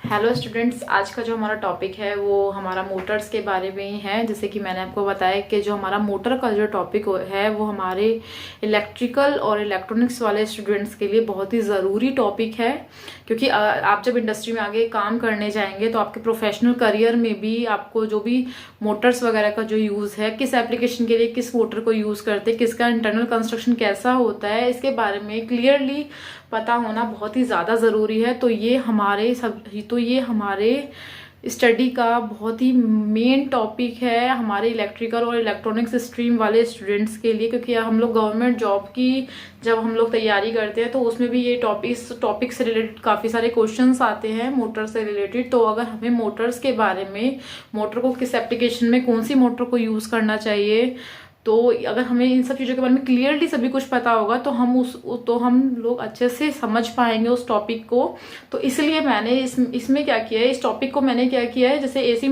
Hello students, आज का जो हमारा टॉपिक है वो हमारा मोटर्स के बारे में ही है। जैसे कि मैंने आपको बताया कि जो हमारा मोटर का जो टॉपिक है वो हमारे इलेक्ट्रिकल और इलेक्ट्रॉनिक्स वाले स्टूडेंट्स के लिए बहुत ही ज़रूरी टॉपिक है, क्योंकि आप जब इंडस्ट्री में आगे काम करने जाएंगे तो आपके प्रोफेशनल करियर में भी आपको जो भी मोटर्स वगैरह का जो यूज़ है, किस एप्लीकेशन के लिए किस मोटर को यूज़ करते हैं, किसका इंटरनल कंस्ट्रक्शन कैसा होता है, इसके बारे में क्लियरली पता होना बहुत ही ज़्यादा ज़रूरी है। तो ये हमारे स्टडी का बहुत ही मेन टॉपिक है हमारे इलेक्ट्रिकल और इलेक्ट्रॉनिक्स स्ट्रीम वाले स्टूडेंट्स के लिए, क्योंकि हम लोग गवर्नमेंट जॉब की जब हम लोग तैयारी करते हैं तो उसमें भी ये टॉपिक से रिलेटेड काफ़ी सारे क्वेश्चंस आते हैं मोटर से रिलेटेड। तो अगर हमें मोटर्स के बारे में, मोटर को किस एप्लीकेशन में कौन सी मोटर को यूज़ करना चाहिए, तो अगर हमें इन सब चीज़ों के बारे में क्लियरली सभी कुछ पता होगा तो हम लोग अच्छे से समझ पाएंगे उस टॉपिक को। तो इसलिए मैंने इसमें क्या किया है, इस टॉपिक को मैंने क्या किया है, जैसे एसी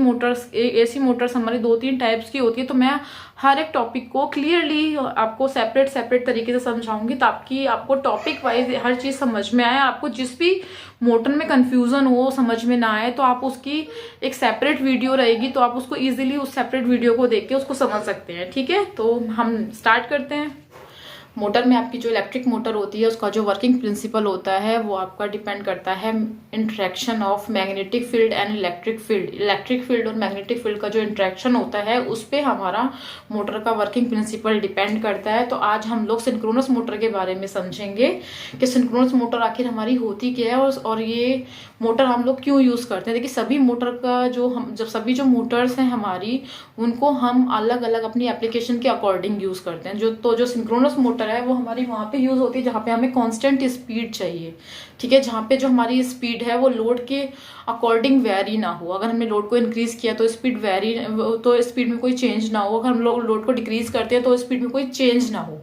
मोटर्स हमारी 2-3 टाइप्स की होती है, तो मैं हर एक टॉपिक को क्लियरली आपको सेपरेट तरीके से समझाऊंगी ताकि आपको टॉपिक वाइज हर चीज़ समझ में आए। आपको जिस भी मोटर में कंफ्यूजन हो, समझ में ना आए, तो आप उसकी एक सेपरेट वीडियो रहेगी, तो आप उसको इजीली उस सेपरेट वीडियो को देख के उसको समझ सकते हैं। ठीक है, तो हम स्टार्ट करते हैं। मोटर में आपकी जो इलेक्ट्रिक मोटर होती है उसका जो वर्किंग प्रिंसिपल होता है वो आपका डिपेंड करता है interaction of magnetic field and electric field. Electric field और मैग्नेटिक फील्ड का जो इंटरेक्शन होता है उस पर हमारा मोटर का वर्किंग प्रिंसिपल डिपेंड करता है। तो आज हम लोग सिंक्रोनस मोटर के बारे में समझेंगे कि सिंक्रोनस मोटर आखिर हमारी होती क्या है और ये मोटर हम लोग क्यों यूज़ करते हैं। देखिए, सभी मोटर का सभी जो मोटर्स हैं हमारी, उनको हम अलग अलग अपनी एप्लीकेशन के अकॉर्डिंग यूज़ करते हैं। जो सिंक्रोनस मोटर है वो हमारी वहाँ पे यूज़ होती है जहाँ पे हमें कांस्टेंट स्पीड चाहिए। ठीक है, जहाँ पे जो हमारी स्पीड है वो लोड के अकॉर्डिंग वेरी ना हो। अगर हमने लोड को इंक्रीज किया तो स्पीड में कोई चेंज ना हो, अगर हम लोड को डिक्रीज करते हैं तो स्पीड में कोई चेंज ना हो।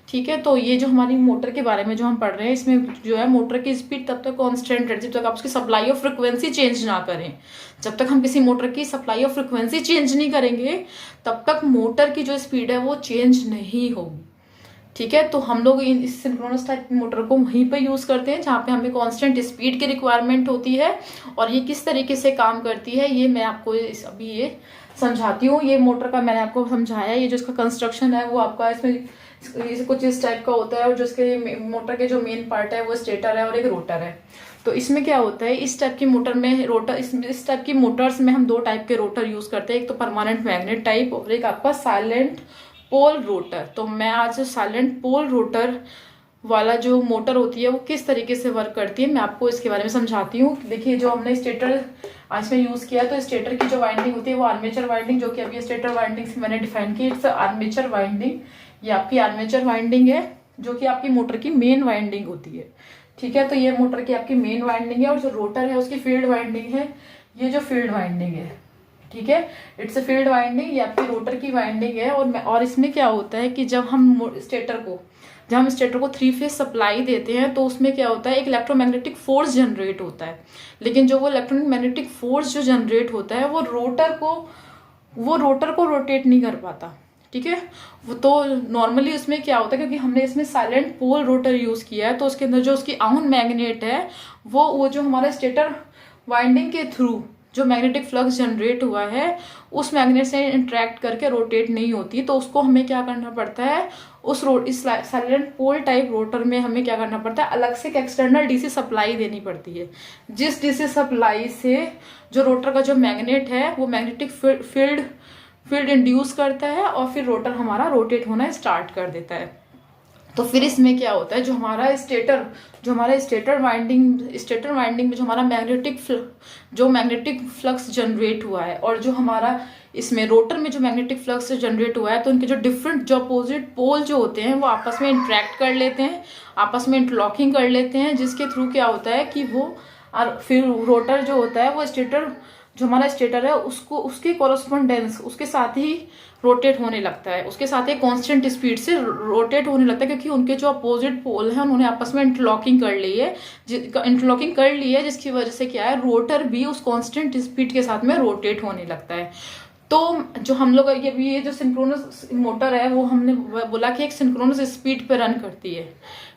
ठीक है, तो ये जो हमारी मोटर के बारे में जो हम पढ़ रहे हैं, इसमें जो है मोटर की स्पीड तब तक कांस्टेंट रहती है जब तक आप उसकी सप्लाई ऑफ फ्रिक्वेंसी चेंज ना करें। जब तक हम किसी मोटर की सप्लाई ऑफ फ्रिक्वेंसी चेंज नहीं करेंगे तब तक मोटर की जो स्पीड है वो चेंज नहीं होगी। ठीक है, तो हम लोग इस सिंक्रोनस टाइप की मोटर को वहीं पे यूज़ करते हैं जहाँ पे हमें कांस्टेंट स्पीड की रिक्वायरमेंट होती है। और ये किस तरीके से काम करती है ये मैं आपको अभी ये समझाती हूँ। ये मोटर का मैंने आपको समझाया, ये जो इसका कंस्ट्रक्शन है वो आपका इसमें कुछ इस टाइप का होता है, और जो इसके मोटर के जो मेन पार्ट है वो स्टेटर है और एक रोटर है। तो इसमें क्या होता है, इस टाइप की मोटर में इस टाइप की मोटर्स में हम 2 टाइप के रोटर यूज़ करते हैं, एक तो परमानेंट मैग्नेट टाइप और एक आपका साइलेंट पोल रोटर। तो मैं आज साइलेंट पोल रोटर वाला जो मोटर होती है वो किस तरीके से वर्क करती है मैं आपको इसके बारे में समझाती हूँ। देखिए, जो हमने स्टेटर आज में यूज़ किया, तो स्टेटर की जो वाइंडिंग होती है वो आर्मेचर वाइंडिंग, जो कि अभी स्टेटर वाइंडिंग से मैंने डिफाइन की, इट्स आर्मेचर वाइंडिंग। ये आपकी आर्मेचर वाइंडिंग है जो कि आपकी मोटर की मेन वाइंडिंग होती है। ठीक है, तो ये मोटर की आपकी मेन वाइंडिंग है, और जो रोटर है उसकी फील्ड वाइंडिंग है, ये जो फील्ड वाइंडिंग है। ठीक है, इट्स अ फील्ड वाइंडिंग, ये आपकी रोटर की वाइंडिंग है। और इसमें क्या होता है कि जब हम स्टेटर को 3 फेज सप्लाई देते हैं तो उसमें क्या होता है, एक इलेक्ट्रोमैग्नेटिक फोर्स जनरेट होता है। लेकिन जो वो इलेक्ट्रोमैग्नेटिक फोर्स जो जनरेट होता है वो रोटर को रोटेट नहीं कर पाता। ठीक है, वो तो नॉर्मली उसमें क्या होता है, क्योंकि हमने इसमें साइलेंट पोल रोटर यूज किया है तो उसके अंदर जो उसकी आउन मैग्नेट है वो जो हमारा स्टेटर वाइंडिंग के थ्रू जो मैग्नेटिक फ्लक्स जनरेट हुआ है उस मैग्नेट से इंटरेक्ट करके रोटेट नहीं होती। तो उसको हमें क्या करना पड़ता है, इस साइलेंट पोल टाइप रोटर में हमें क्या करना पड़ता है, अलग से एक एक्सटर्नल डीसी सप्लाई देनी पड़ती है, जिस डीसी सप्लाई से जो रोटर का जो मैग्नेट है वो मैग्नेटिक फील्ड इंड्यूस करता है और फिर रोटर हमारा रोटेट होना स्टार्ट कर देता है। तो फिर इसमें क्या होता है, जो हमारा स्टेटर वाइंडिंग में जो हमारा मैग्नेटिक फ्लक्स जनरेट हुआ है, और जो हमारा इसमें रोटर में जो मैग्नेटिक फ्लक्स जनरेट हुआ है, तो उनके जो डिफरेंट जो अपोजिट पोल जो होते हैं वो आपस में इंटरेक्ट कर लेते हैं, आपस में इंटरलॉकिंग कर लेते हैं, जिसके थ्रू क्या होता है कि वो फिर रोटर जो होता है वो जो हमारा स्टेटर है उसके कॉरस्पॉन्डेंस उसके साथ ही रोटेट होने लगता है, उसके साथ एक कांस्टेंट स्पीड से रोटेट होने लगता है, क्योंकि उनके जो अपोजिट पोल हैं उन्होंने आपस में इंटरलॉकिंग कर ली है, जिसकी वजह से क्या है, रोटर भी उस कांस्टेंट स्पीड के साथ में रोटेट होने लगता है। तो जो हम लोग ये जो सिंक्रोनस मोटर है वो हमने बोला कि एक सिंक्रोनस स्पीड पे रन करती है,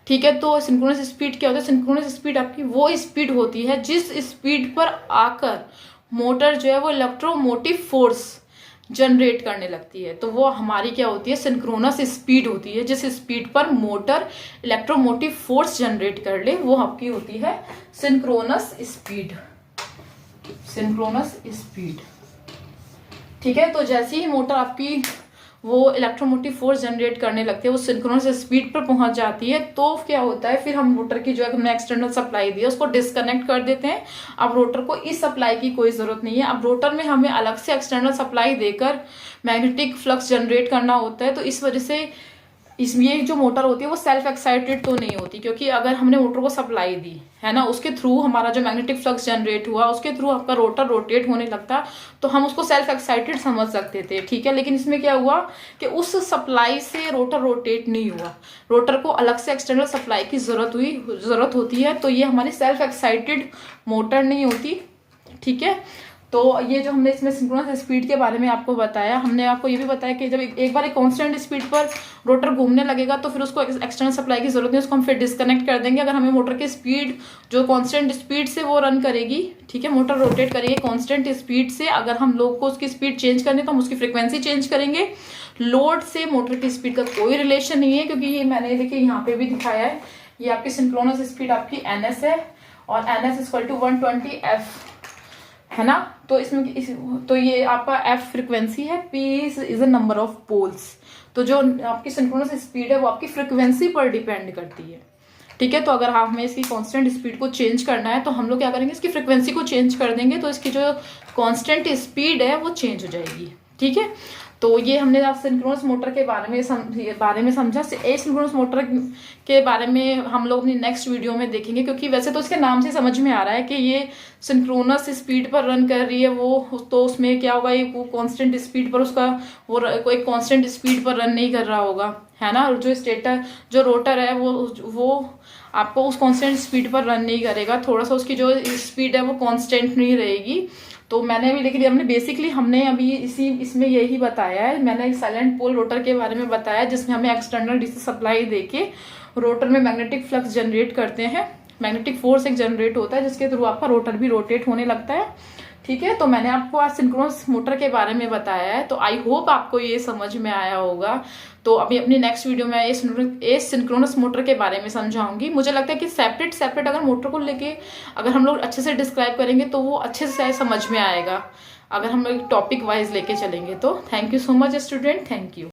ठीक है। तो सिंक्रोनस स्पीड क्या होता है? सिंक्रोनस स्पीड आपकी वो स्पीड होती है जिस स्पीड पर आकर मोटर जो है वो इलेक्ट्रोमोटिव फोर्स जनरेट करने लगती है। तो वो हमारी क्या होती है? सिंक्रोनस स्पीड होती है। जिस स्पीड पर मोटर इलेक्ट्रोमोटिव फोर्स जनरेट कर ले वो आपकी होती है सिंक्रोनस स्पीड। सिंक्रोनस स्पीड, ठीक है। तो जैसे ही मोटर आपकी वो इलेक्ट्रोमोटिव फोर्स जनरेट करने लगती है, वो सिंक्रोनस स्पीड पर पहुंच जाती है, तो क्या होता है फिर हम रोटर की जो है हमने एक्सटर्नल सप्लाई दी है उसको डिस्कनेक्ट कर देते हैं। अब रोटर को इस सप्लाई की कोई जरूरत नहीं है। अब रोटर में हमें अलग से एक्सटर्नल सप्लाई देकर मैग्नेटिक फ्लक्स जनरेट करना होता है। तो इस वजह से ये जो मोटर होती है वो सेल्फ एक्साइटेड तो नहीं होती, क्योंकि अगर हमने मोटर को सप्लाई दी है ना, उसके थ्रू हमारा जो मैग्नेटिक फ्लक्स जनरेट हुआ उसके थ्रू आपका रोटर रोटेट होने लगता, तो हम उसको सेल्फ एक्साइटेड समझ सकते थे, ठीक है। लेकिन इसमें क्या हुआ कि उस सप्लाई से रोटर रोटेट नहीं हुआ, रोटर को अलग से एक्सटर्नल सप्लाई की जरूरत होती है। तो ये हमारी सेल्फ एक्साइटेड मोटर नहीं होती, ठीक है। तो ये जो हमने इसमें सिंक्रोनस स्पीड के बारे में आपको बताया, हमने आपको ये भी बताया कि जब एक बार एक कांस्टेंट स्पीड पर रोटर घूमने लगेगा तो फिर उसको एक्सटर्नल सप्लाई की जरूरत नहीं, उसको हम फिर डिस्कनेक्ट कर देंगे। अगर हमें मोटर की स्पीड जो कांस्टेंट स्पीड से वो रन करेगी, ठीक है, मोटर रोटेट करेगी कांस्टेंट स्पीड से, अगर हम लोग को उसकी स्पीड चेंज करनी तो हम उसकी फ्रिक्वेंसी चेंज करेंगे। लोड से मोटर की स्पीड का कोई रिलेशन नहीं है, क्योंकि ये मैंने देखिए यहाँ पे भी दिखाया है, ये आपकी सिंक्रोनस स्पीड आपकी NS है और NS इक्वल टू 120F है ना। तो इसमें तो ये आपका F फ्रिक्वेंसी है, P is a number of poles. तो जो आपकी सिंक्रोनस स्पीड है वो आपकी फ्रिक्वेंसी पर डिपेंड करती है, ठीक है। तो अगर हमें इसकी कांस्टेंट स्पीड को चेंज करना है तो हम लोग क्या करेंगे, इसकी फ्रिक्वेंसी को चेंज कर देंगे, तो इसकी जो कांस्टेंट स्पीड है वो चेंज हो जाएगी, ठीक है। तो ये हमने आप सिंक्रोनस मोटर के बारे में समझा। एसिंक्रोनस मोटर के बारे में हम लोग अपनी नेक्स्ट वीडियो में देखेंगे, क्योंकि वैसे तो इसके नाम से समझ में आ रहा है कि ये सिंक्रोनस स्पीड पर रन कर रही है वो, तो उसमें क्या होगा, वो कांस्टेंट स्पीड पर उसका वो कोई कांस्टेंट स्पीड पर रन नहीं कर रहा होगा, है ना। और जो स्टेटर जो रोटर है वो आपको उस कांस्टेंट स्पीड पर रन नहीं करेगा, थोड़ा सा उसकी जो स्पीड है वो कांस्टेंट नहीं रहेगी। तो मैंने भी, लेकिन हमने अभी इसमें यही बताया है, मैंने एक साइलेंट पोल रोटर के बारे में बताया जिसमें हमें एक्सटर्नल डीसी सप्लाई देके रोटर में मैग्नेटिक फ्लक्स जनरेट करते हैं, मैग्नेटिक फोर्स एक जनरेट होता है जिसके थ्रू आपका रोटर भी रोटेट होने लगता है, ठीक है। तो मैंने आपको आज सिंक्रोनस मोटर के बारे में बताया है, तो आई होप आपको ये समझ में आया होगा। तो अभी अपनी नेक्स्ट वीडियो में इस सिंक्रोनस मोटर के बारे में समझाऊंगी। मुझे लगता है कि सेपरेट अगर मोटर को लेके अगर हम लोग अच्छे से डिस्क्राइब करेंगे तो वो अच्छे से समझ में आएगा, अगर हम लोग टॉपिक वाइज लेके चलेंगे तो। Thank you so much student, thank you.